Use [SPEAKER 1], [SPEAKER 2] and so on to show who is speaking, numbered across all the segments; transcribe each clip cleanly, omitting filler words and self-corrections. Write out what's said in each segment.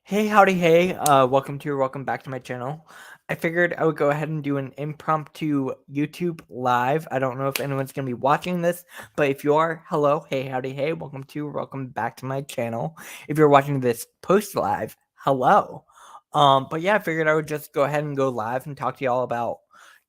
[SPEAKER 1] Hey, howdy, hey, welcome back to my channel. I figured I would go ahead and do an impromptu YouTube live. I don't know if anyone's going to be watching this, but if you are, hello, hey, howdy, hey, welcome back to my channel. If you're watching this post live, hello. But yeah, I figured I would just go ahead and go live and talk to y'all about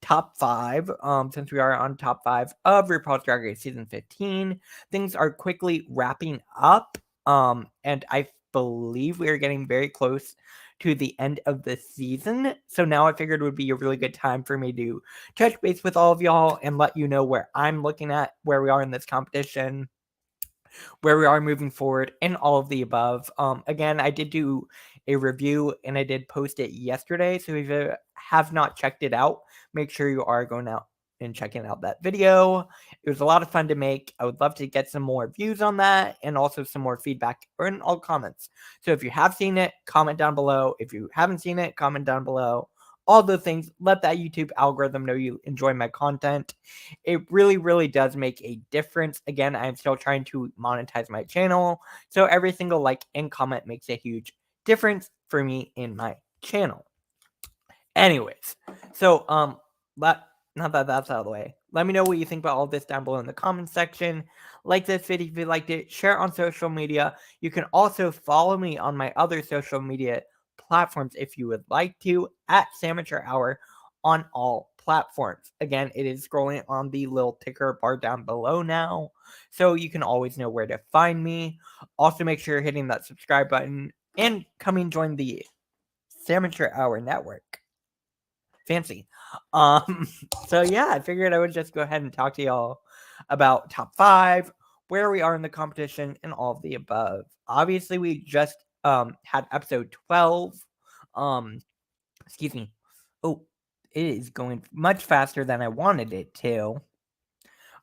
[SPEAKER 1] top 5, since we are on top 5 of RuPaul's Drag Race Season 15. Things are quickly wrapping up, and I believe we are getting very close to the end of the season. So now I figured it would be a really good time for me to touch base with all of y'all and let you know where I'm looking at, where we are in this competition, where we are moving forward, and all of the above. Again, I did do a review and I did post it yesterday. So if you have not checked it out, make sure you are going out and checking out that video. It was a lot of fun to make. I would love to get some more views on that and also some more feedback or in all comments. So if you have seen it, comment down below. If you haven't seen it, comment down below. All those things, let that YouTube algorithm know you enjoy my content. It really, really does make a difference. Again, I'm still trying to monetize my channel, so every single like and comment makes a huge difference for me in my channel. Anyways, so now that that's out of the way, let me know what you think about all this down below in the comment section. Like this video if you liked it, share it on social media. You can also follow me on my other social media platforms if you would like to, at Samature Hour on all platforms. Again, it is scrolling on the little ticker bar down below now, so you can always know where to find me. Also, make sure you're hitting that subscribe button and coming join the Samature Hour network. Fancy. So yeah, I figured I would just go ahead and talk to y'all about top 5, where we are in the competition, and all of the above. Obviously, we just had episode 12. Excuse me. Oh, it is going much faster than I wanted it to. All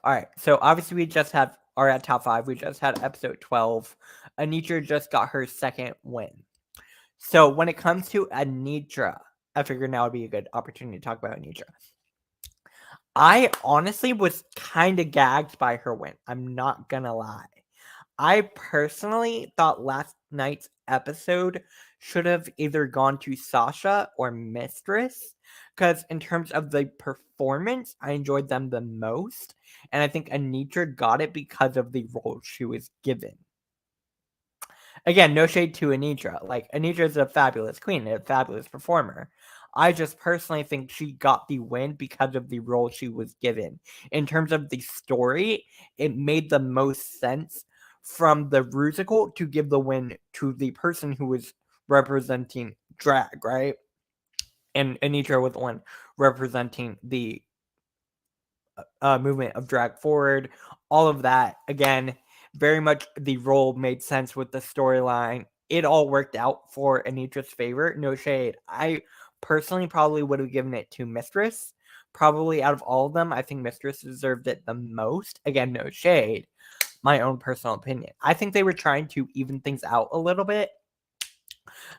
[SPEAKER 1] right, so obviously we just are at top 5. We just had episode 12. Anitra just got her second win. So when it comes to Anitra, I figured now would be a good opportunity to talk about Anitra. I honestly was kind of gagged by her win. I'm not gonna lie. I personally thought last night's episode should have either gone to Sasha or Mistress, because in terms of the performance, I enjoyed them the most, and I think Anitra got it because of the role she was given. Again, no shade to Anitra. Like, Anitra is a fabulous queen, a fabulous performer. I just personally think she got the win because of the role she was given. In terms of the story, it made the most sense from the musical to give the win to the person who was representing drag, right? And Anitra was the one representing the movement of drag forward. All of that, again, very much the role made sense with the storyline. It all worked out for Anitra's favor. No shade. I personally probably would have given it to Mistress. Probably out of all of them, I think Mistress deserved it the most. Again, no shade. My own personal opinion. I think they were trying to even things out a little bit.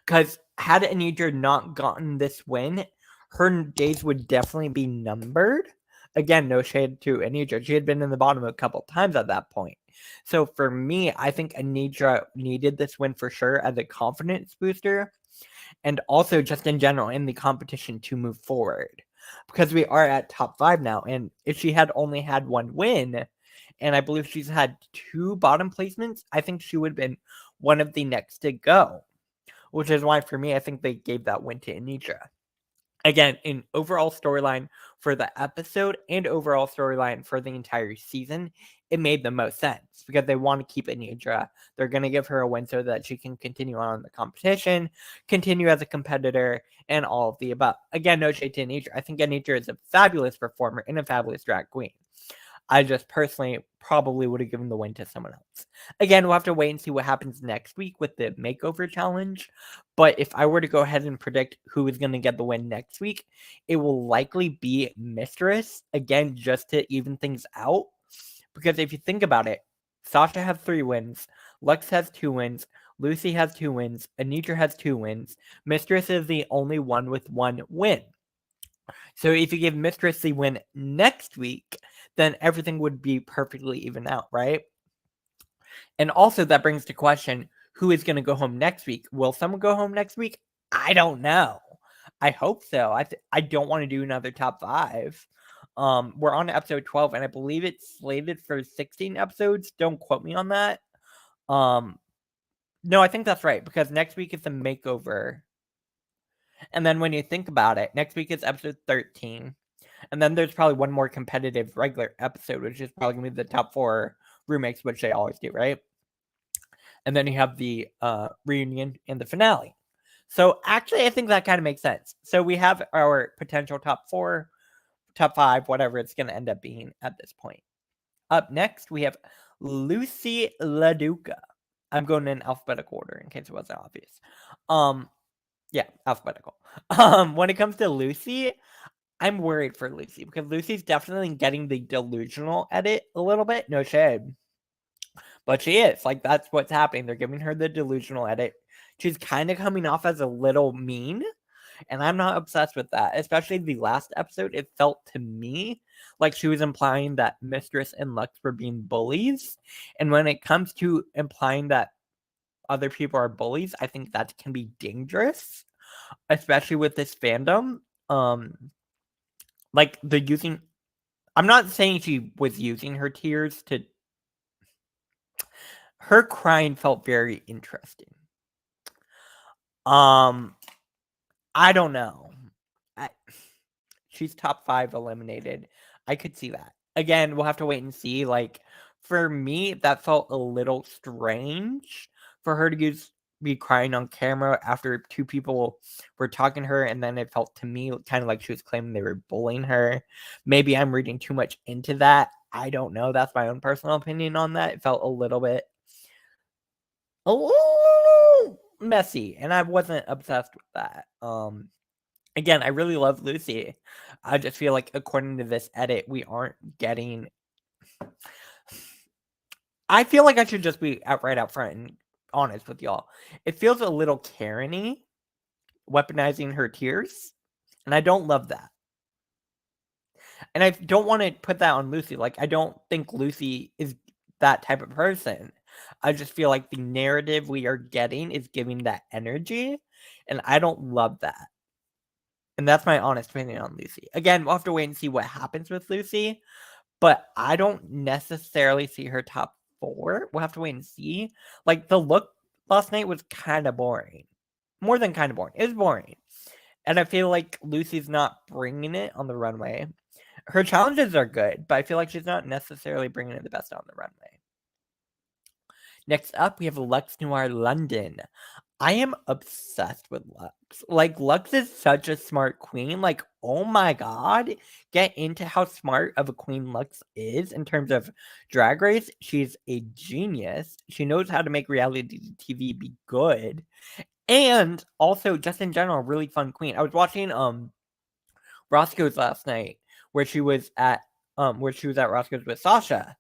[SPEAKER 1] Because had Anitra not gotten this win, her days would definitely be numbered. Again, no shade to Anitra. She had been in the bottom a couple times at that point. So for me, I think Anitra needed this win for sure as a confidence booster, and also just in general in the competition to move forward. Because we are at top 5 now, and if she had only had one win, and I believe she's had 2 bottom placements, I think she would have been one of the next to go. Which is why, for me, I think they gave that win to Anitra. Again, in overall storyline for the episode and overall storyline for the entire season, it made the most sense because they want to keep Anitra. They're going to give her a win so that she can continue on in the competition, continue as a competitor, and all of the above. Again, no shade to Anitra. I think Anitra is a fabulous performer and a fabulous drag queen. I just personally probably would have given the win to someone else. Again, we'll have to wait and see what happens next week with the makeover challenge. But if I were to go ahead and predict who is going to get the win next week, it will likely be Mistress. Again, just to even things out. Because if you think about it, Sasha has 3 wins, Lux has 2 wins, Lucy has 2 wins, Anitra has 2 wins. Mistress is the only one with 1 win. So if you give Mistress the win next week, then everything would be perfectly even out, right? And also that brings to question, who is going to go home next week. Will someone go home next week? I don't know. I hope so. I don't want to do another top 5. We're on episode 12, and I believe it's slated for 16 episodes. Don't quote me on that. No, I think that's right, because next week is the makeover. And then when you think about it, next week is episode 13. And then there's probably one more competitive regular episode, which is probably going to be the top 4 remakes, which they always do, right? And then you have the reunion and the finale. So actually, I think that kind of makes sense. So we have our potential top 4, top 5, whatever it's going to end up being at this point. Up next, we have Lucy LaDuca. I'm going in alphabetical order in case it wasn't obvious. Yeah, alphabetical. When it comes to Lucy, I'm worried for Lucy because Lucy's definitely getting the delusional edit a little bit. No shade. But she is. Like, that's what's happening. They're giving her the delusional edit. She's kind of coming off as a little mean. And I'm not obsessed with that. Especially the last episode, it felt to me like she was implying that Mistress and Lux were being bullies. And when it comes to implying that other people are bullies, I think that can be dangerous. Especially with this fandom. Like, the using... I'm not saying she was using her tears to... Her crying felt very interesting. I don't know. She's top 5 eliminated. I could see that. Again, we'll have to wait and see. Like, for me, that felt a little strange for her to be crying on camera after 2 people were talking to her, and then it felt to me kind of like she was claiming they were bullying her. Maybe I'm reading too much into that. I don't know. That's my own personal opinion on that. It felt a little messy, and I wasn't obsessed with that. Again, I really love Lucy. I just feel like according to this edit, we aren't getting... I feel like I should just be right out front and honest with y'all. It feels a little Karen-y, weaponizing her tears, and I don't love that. And I don't want to put that on Lucy. Like, I don't think Lucy is that type of person. I just feel like the narrative we are getting is giving that energy, and I don't love that. And that's my honest opinion on Lucy. Again, we'll have to wait and see what happens with Lucy, but I don't necessarily see her top 4. We'll have to wait and see. Like, the look last night was kind of boring. More than kind of boring. It was boring. And I feel like Lucy's not bringing it on the runway. Her challenges are good, but I feel like she's not necessarily bringing it the best on the runway. Next up, we have Lux Noir London. I am obsessed with Lux. Like, Lux is such a smart queen. Like, oh my god. Get into how smart of a queen Lux is in terms of Drag Race. She's a genius. She knows how to make reality TV be good. And also, just in general, really fun queen. I was watching Roscoe's last night, where she was at Roscoe's with Sasha.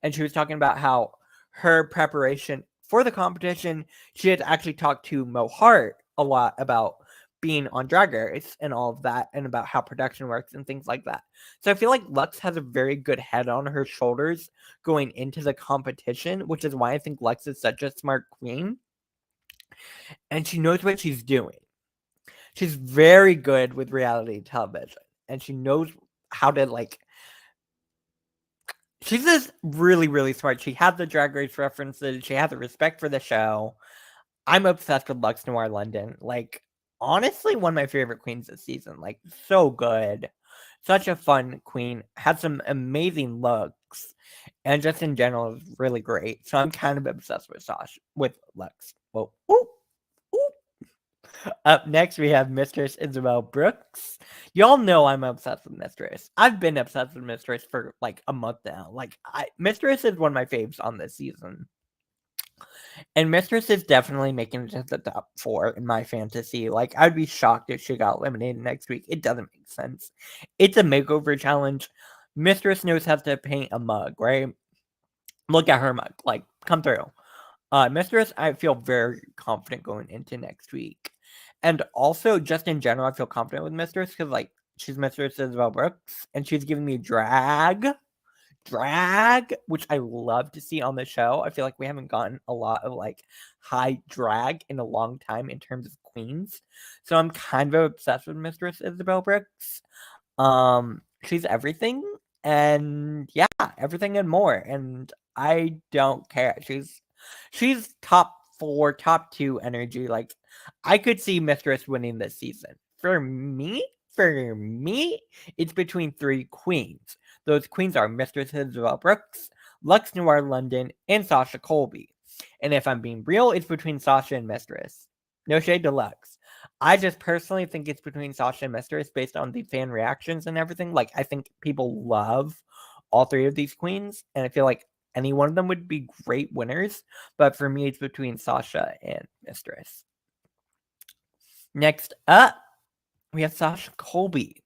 [SPEAKER 1] And she was talking about how her preparation for the competition, she had actually talked to Mo Hart a lot about being on Drag Race and all of that, and about how production works and things like that. So I feel like Lux has a very good head on her shoulders going into the competition, which is why I think Lux is such a smart queen. And she knows what she's doing. She's very good with reality television, and she knows how to, like... She's just really, really smart. She has the Drag Race references. She has a respect for the show. I'm obsessed with Lux Noir London. Like, honestly, one of my favorite queens this season. Like, so good. Such a fun queen. Had some amazing looks. And just in general, is really great. So I'm kind of obsessed with Lux. Whoa. Ooh. Up next, we have Mistress Isabel Brooks. Y'all know I'm obsessed with Mistress. I've been obsessed with Mistress for like a month now. Like, Mistress is one of my faves on this season. And Mistress is definitely making it to the top 4 in my fantasy. Like, I'd be shocked if she got eliminated next week. It doesn't make sense. It's a makeover challenge. Mistress knows how to paint a mug, right? Look at her mug. Like, come through. Mistress, I feel very confident going into next week. And also, just in general, I feel confident with Mistress because, like, she's Mistress Isabel Brooks, and she's giving me drag drag, which I love to see on the show. I feel like we haven't gotten a lot of like high drag in a long time in terms of queens. So I'm kind of obsessed with Mistress Isabel Brooks. She's everything, and yeah, everything and more. And I don't care. She's top 4, top 2 energy. Like, I could see Mistress winning this season. For me, it's between 3 queens. Those queens are Mistress Isabel Brooks, Lux Noir London, and Sasha Colby. And if I'm being real, it's between Sasha and Mistress. No shade to Lux. I just personally think it's between Sasha and Mistress based on the fan reactions and everything. Like, I think people love all 3 of these queens, and I feel like any one of them would be great winners. But for me, it's between Sasha and Mistress. Next up, we have Sasha Colby.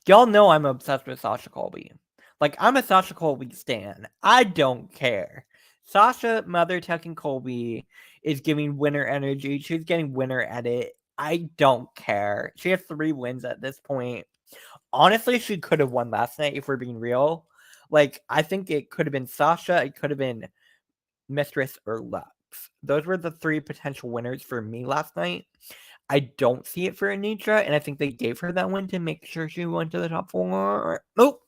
[SPEAKER 1] Y'all know I'm obsessed with Sasha Colby. Like, I'm a Sasha Colby stan. I don't care. Sasha Mother Tucking Colby is giving winner energy. She's getting winner edit. I don't care. She has 3 wins at this point. Honestly, she could have won last night if we're being real. Like, I think it could have been Sasha, it could have been Mistress, or Lux. Those were the 3 potential winners for me last night. I don't see it for Anitra, and I think they gave her that win to make sure she went to the top 4. Nope.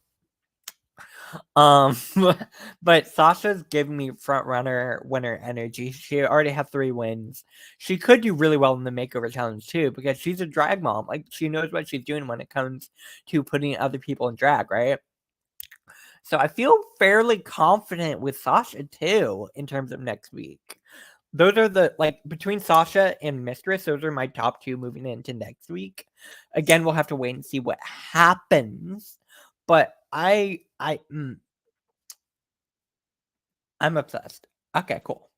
[SPEAKER 1] But Sasha's giving me front runner winner energy. She already has 3 wins. She could do really well in the makeover challenge too, because she's a drag mom. Like, she knows what she's doing when it comes to putting other people in drag, right? So I feel fairly confident with Sasha too in terms of next week. Those are the, like, between Sasha and Mistress, those are my top 2 moving into next week. Again, we'll have to wait and see what happens. But I'm obsessed. Okay, cool.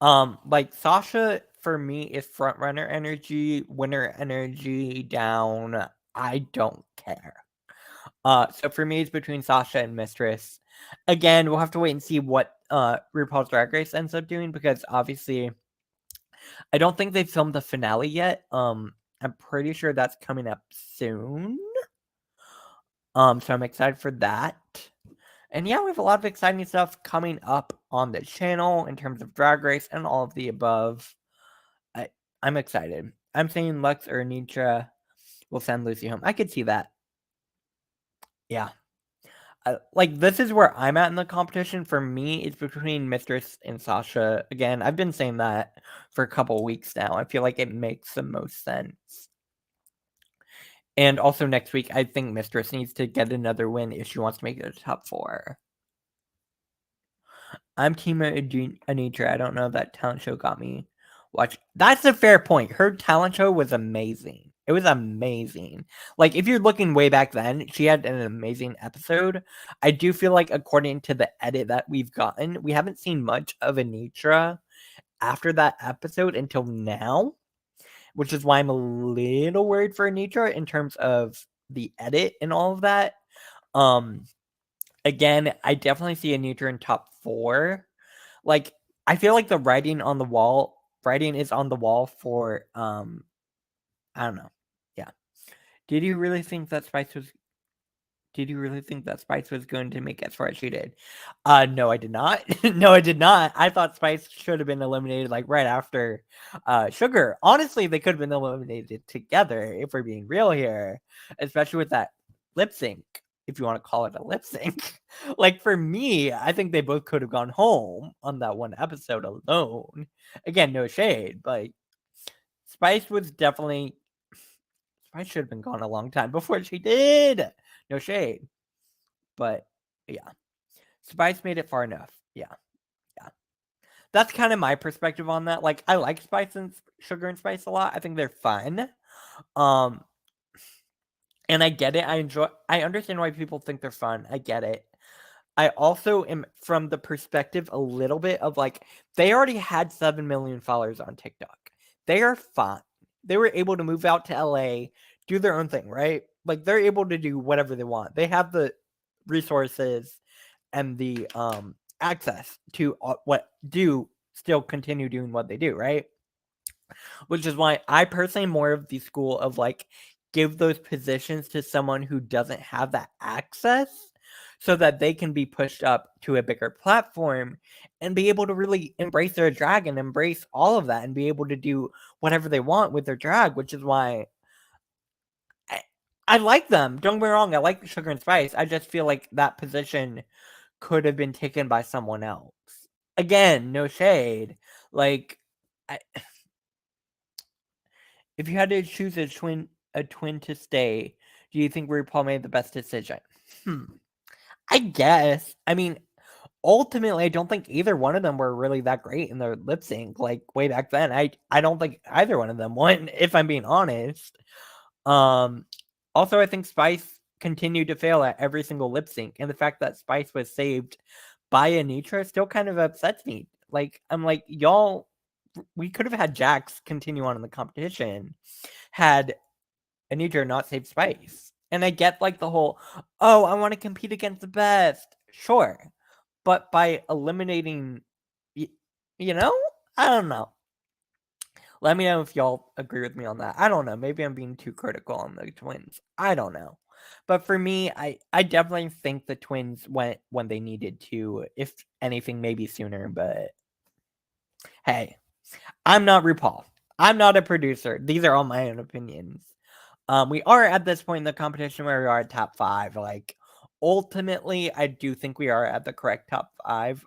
[SPEAKER 1] Like, Sasha for me is front runner energy, winner energy down. I don't care. So for me, it's between Sasha and Mistress. Again, we'll have to wait and see what RuPaul's Drag Race ends up doing, because obviously, I don't think they filmed the finale yet. I'm pretty sure that's coming up soon. So I'm excited for that. And yeah, we have a lot of exciting stuff coming up on the channel in terms of Drag Race and all of the above. I'm excited. I'm saying Lux or Anitra will send Lucy home. I could see that. Yeah. Like, this is where I'm at in the competition. For me, it's between Mistress and Sasha. Again, I've been saying that for a couple weeks now. I feel like it makes the most sense. And also next week, I think Mistress needs to get another win if she wants to make it a top 4. I'm Team Anitra. I don't know if that talent show got me. Watch. That's a fair point. Her talent show was amazing. It was amazing. Like, if you're looking way back then, she had an amazing episode. I do feel like, according to the edit that we've gotten, we haven't seen much of Anitra after that episode until now, which is why I'm a little worried for Anitra in terms of the edit and all of that. Again, I definitely see Anitra in top 4. Like, I feel like the writing is on the wall for I don't know. Yeah. Did you really think that Spice was going to make it as far as she did? No, I did not. No, I did not. I thought Spice should have been eliminated, like, right after Sugar. Honestly, they could have been eliminated together, if we're being real here, especially with that lip sync, if you want to call it a lip sync. Like, for me, I think they both could have gone home on that one episode alone. Again, no shade, but Spice should have been gone a long time before she did. No shade. But yeah. Spice made it far enough. Yeah. That's kind of my perspective on that. Like, I like Spice and Sugar and Spice a lot. I think they're fun. And I get it. I understand why people think they're fun. I get it. I also am from the perspective a little bit of, like, they already had 7 million followers on TikTok. They are fine. They were able to move out to LA, do their own thing, right? Like, they're able to do whatever they want. They have the resources and the access to still continue doing what they do, right? Which is why I personally am more of the school of, like, give those positions to someone who doesn't have that access, so that they can be pushed up to a bigger platform and be able to really embrace their drag and embrace all of that and be able to do whatever they want with their drag, which is why I like them. Don't get me wrong, I like Sugar and Spice. I just feel like that position could have been taken by someone else. Again, no shade. Like, if you had to choose a twin to stay, do you think RuPaul made the best decision? I guess. I mean, ultimately, I don't think either one of them were really that great in their lip sync. Like way back then, I don't think either one of them won. If I'm being honest. Also, I think Spice continued to fail at every single lip sync, and the fact that Spice was saved by Anitra still kind of upsets me. Like, I'm like, y'all, we could have had Jax continue on in the competition had Anitra not saved Spice. And I get like the whole, oh, I want to compete against the best. Sure. But by eliminating, you know, I don't know. Let me know if y'all agree with me on that. I don't know. Maybe I'm being too critical on the twins. I don't know. But for me, I definitely think the twins went when they needed to. If anything, maybe sooner. But hey, I'm not RuPaul. I'm not a producer. These are all my own opinions. We are at this point in the competition where we are at top 5. Like, ultimately, I do think we are at the correct top 5.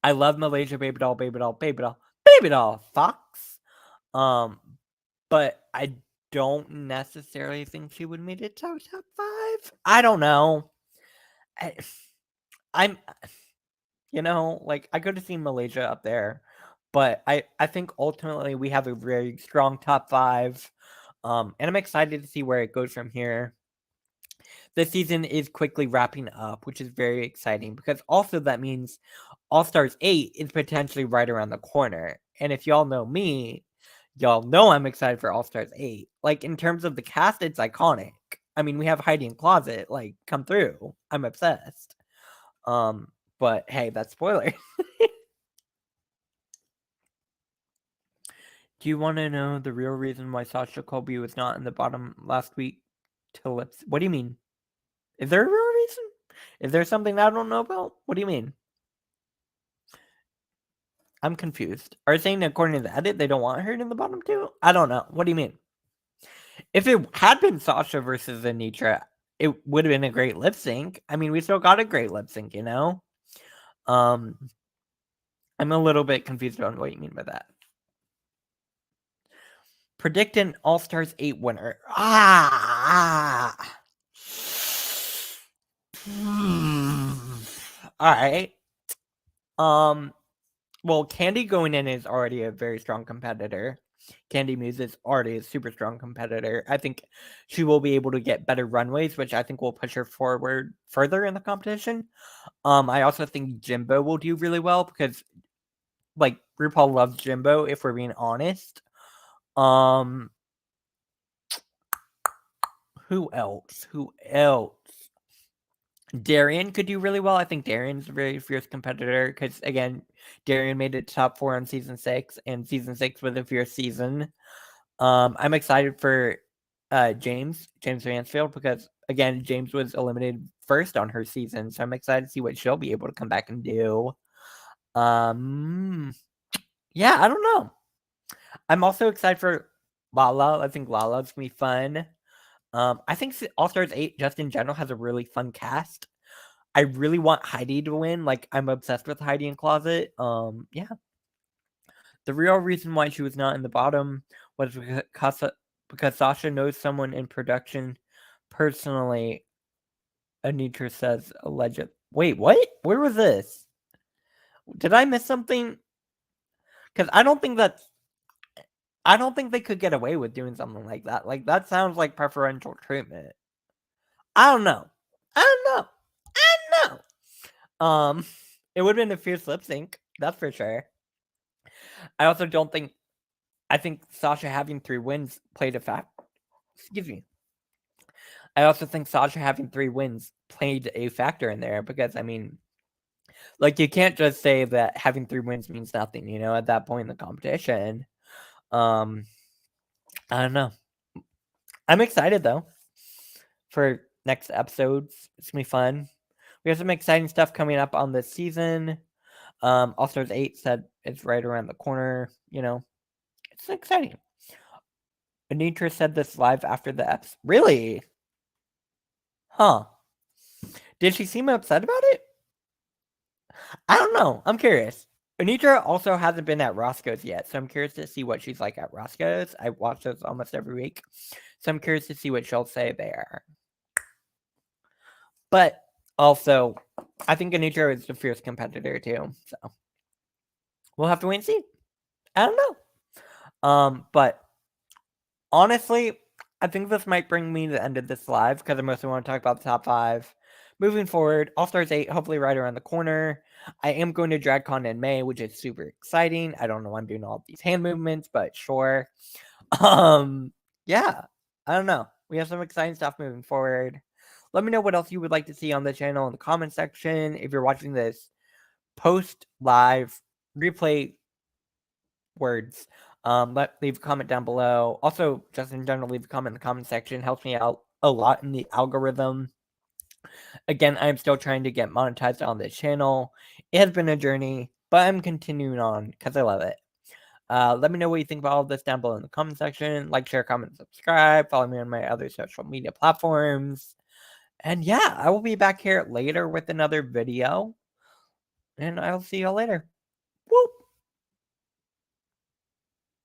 [SPEAKER 1] I love Malaysia, Baby Doll, Baby Doll, Baby Doll, Baby Doll, Fox. But I don't necessarily think she would make it to top 5. I don't know. I'm, like, I could have seen Malaysia up there, but I think ultimately we have a very strong top 5. And I'm excited to see where it goes from here. The season is quickly wrapping up, which is very exciting because also that means All Stars 8 is potentially right around the corner. And if y'all know me, y'all know I'm excited for All Stars 8. Like, in terms of the cast, it's iconic. I mean, we have Heidi in Closet, like, come through. I'm obsessed. But hey, that's spoiler. Do you want to know the real reason why Sasha Colby was not in the bottom last week to lips? What do you mean? Is there a real reason? Is there something I don't know about? What do you mean? I'm confused. Are you saying according to the edit they don't want her in the bottom 2? I don't know. What do you mean? If it had been Sasha versus Anitra, it would have been a great lip sync. I mean, we still got a great lip sync, you know? I'm a little bit confused on what you mean by that. Predict an All Stars 8 winner. Alright. Well, Candy going in is already a very strong competitor. Candy Muse is already a super strong competitor. I think she will be able to get better runways, which I think will push her forward further in the competition. I also think Jimbo will do really well because, like, RuPaul loves Jimbo, if we're being honest. Who else? Darian could do really well. I think Darian's a very fierce competitor because, again, Darian made it top 4 on season 6, and season 6 was a fierce season. I'm excited for James Mansfield because, again, James was eliminated first on her season, so I'm excited to see what she'll be able to come back and do. Yeah, I don't know. I'm also excited for Lala. I think Lala's gonna be fun. I think All Stars 8 just in general has a really fun cast. I really want Heidi to win. Like, I'm obsessed with Heidi in Closet. Yeah. The real reason why she was not in the bottom was because Sasha knows someone in production personally. Anitra says alleged. Wait, what? Where was this? Did I miss something? Because I don't think they could get away with doing something like that. Like, that sounds like preferential treatment. I don't know. It would have been a fierce lip sync, that's for sure. I also don't think. I think Sasha having 3 wins played a factor. Excuse me. I also think Sasha having 3 wins played a factor in there because, I mean, like, you can't just say that having 3 wins means nothing, at that point in the competition. I don't know. I'm excited, though, for next episodes. It's gonna be fun. We have some exciting stuff coming up on this season. All Stars 8 said it's right around the corner. It's exciting. Anitra said this live after the episode. Really? Huh. Did she seem upset about it? I don't know. I'm curious. Anitra also hasn't been at Roscoe's yet, so I'm curious to see what she's like at Roscoe's. I watch those almost every week, so I'm curious to see what she'll say there. But also, I think Anitra is a fierce competitor too, so we'll have to wait and see. I don't know. But honestly, I think this might bring me to the end of this live because I mostly want to talk about the top 5. Moving forward, All Stars 8, hopefully right around the corner. I am going to DragCon in May, which is super exciting. I don't know why I'm doing all these hand movements, but sure. Yeah, I don't know. We have some exciting stuff moving forward. Let me know what else you would like to see on the channel in the comment section. If you're watching this post live replay words, leave a comment down below. Also, just in general, leave a comment in the comment section. It helps me out a lot in the algorithm. Again, I'm still trying to get monetized on this channel. It has been a journey, but I'm continuing on because I love it. Let me know what you think about all of this down below in the comment section. Like, share, comment, subscribe. Follow me on my other social media platforms. And yeah, I will be back here later with another video. And I'll see y'all later. Whoop!